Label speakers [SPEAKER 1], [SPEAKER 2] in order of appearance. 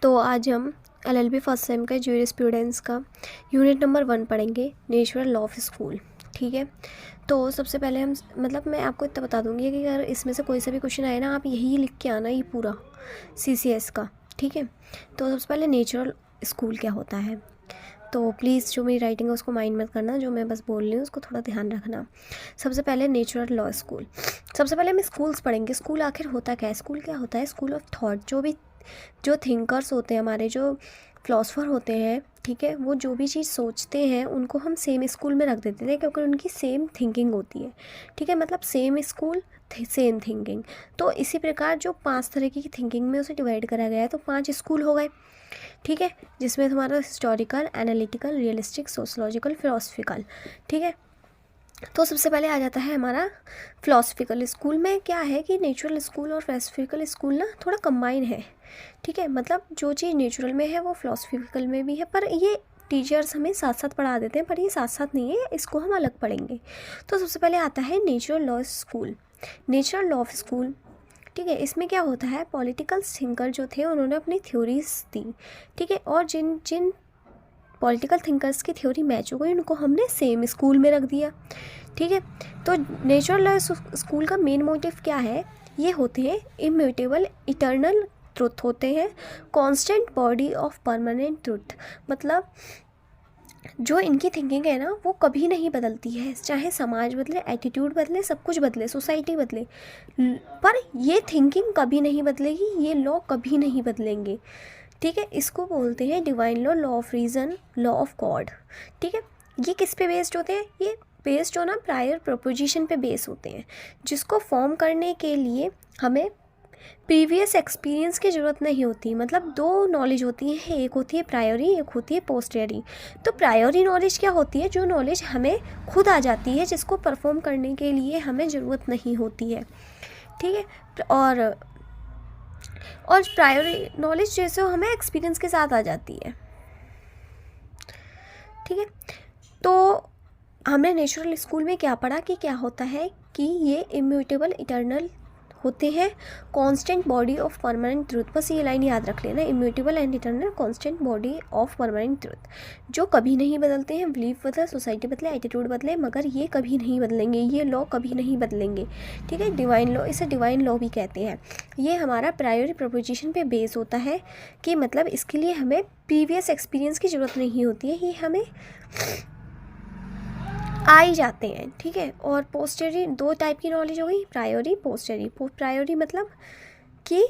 [SPEAKER 1] तो आज हम एलएलबी फर्स्ट सेम का ज्यूरिस्प्रूडेंस का यूनिट नंबर 1 पढ़ेंगे, नेचुरल लॉ ऑफ स्कूल। ठीक है, तो सबसे पहले हम मैं आपको इतना बता दूंगी कि अगर इसमें से कोई सा भी क्वेश्चन आए ना, आप यही लिख के आना, ये पूरा सीसीएस का। ठीक है, तो सबसे पहले नेचुरल स्कूल क्या होता है, तो प्लीज़ जो मेरी राइटिंग है उसको माइंड मत करना, जो मैं बस बोल रही हूँ उसको थोड़ा ध्यान रखना। सबसे पहले नेचुरल लॉ स्कूल। सबसे पहले हम स्कूल्स पढ़ेंगे। स्कूल आखिर होता क्या है? स्कूल क्या होता है? School of thought. जो थिंकर्स होते हैं, हमारे जो फिलोसफर होते हैं, ठीक है, वो जो भी चीज़ सोचते हैं उनको हम सेम स्कूल में रख देते थे, क्योंकि उनकी सेम थिंकिंग होती है। ठीक है, मतलब सेम स्कूल सेम थिंकिंग। तो इसी प्रकार जो 5 तरह की थिंकिंग में उसे डिवाइड करा गया है, तो 5 स्कूल हो गए। ठीक है, जिसमें हमारा historical, analytical, realistic, sociological, philosophical. ठीक है, तो सबसे पहले आ जाता है हमारा फिलोसफिकल स्कूल। में क्या है कि नेचुरल स्कूल और फिलोसफिकल स्कूल ना थोड़ा कंबाइन है। ठीक है, मतलब जो चीज़ नेचुरल में है वो फिलोसफिकल में भी है, पर ये टीचर्स हमें साथ साथ पढ़ा देते हैं, पर ये साथ साथ नहीं है, इसको हम अलग पढ़ेंगे। तो सबसे पहले आता है natural law school. Natural law of school, ठीक है, इसमें क्या होता है, पॉलिटिकल थिंकर जो थे उन्होंने अपनी थ्योरीज दी। ठीक है, और जिन जिन पॉलिटिकल थिंकर्स की थ्योरी मैच हो गई उनको हमने सेम स्कूल में रख दिया। ठीक है, तो नेचुरल लॉ स्कूल का मेन मोटिव क्या है? ये होते हैं इम्यूटेबल इटर्नल ट्रुथ होते हैं, constant body of permanent truth. मतलब जो इनकी थिंकिंग है ना वो कभी नहीं बदलती है, चाहे समाज बदले, एटीट्यूड बदले, सब कुछ बदले, सोसाइटी बदले, पर ये थिंकिंग कभी नहीं बदलेगी, ये लॉ कभी नहीं बदलेंगे। ठीक है, इसको बोलते हैं divine law, law of reason, law of God. ठीक है, ये किस पे बेस्ड होते हैं? ये बेस्ड हो ना प्रायर प्रोपोजिशन पे बेस होते हैं, जिसको फॉर्म करने के लिए हमें प्रीवियस एक्सपीरियंस की ज़रूरत नहीं होती। मतलब 2 नॉलेज होती है, एक होती है प्रायोरी, एक होती है पोस्टेरी। तो प्रायोरी नॉलेज क्या होती है? जो नॉलेज हमें खुद आ जाती है, जिसको परफॉर्म करने के लिए हमें ज़रूरत नहीं होती है। ठीक है, और प्रायोरी नॉलेज जैसे हमें एक्सपीरियंस के साथ आ जाती है। ठीक है, तो हमने नेचुरल स्कूल में क्या पढ़ा कि क्या होता है कि ये इम्यूटेबल इटर्नल होते हैं, constant body of permanent truth. बस ये लाइन याद रख लेना, immutable and eternal constant body of permanent truth, जो कभी नहीं बदलते हैं। बिलीफ बदले, सोसाइटी बदले, एटीट्यूड बदले, मगर ये कभी नहीं बदलेंगे, ये लॉ कभी नहीं बदलेंगे। ठीक है, डिवाइन लॉ, इसे डिवाइन लॉ भी कहते हैं। ये हमारा प्रायोरी प्रोपोजिशन पे बेस होता है कि मतलब इसके लिए हमें प्रीवियस एक्सपीरियंस की ज़रूरत नहीं होती है, ये हमें आ ही जाते हैं। ठीक है, और पोस्टेरी 2 टाइप की नॉलेज हो गई, प्रायोरी, पोस्टेरी। प्रायोरी मतलब कि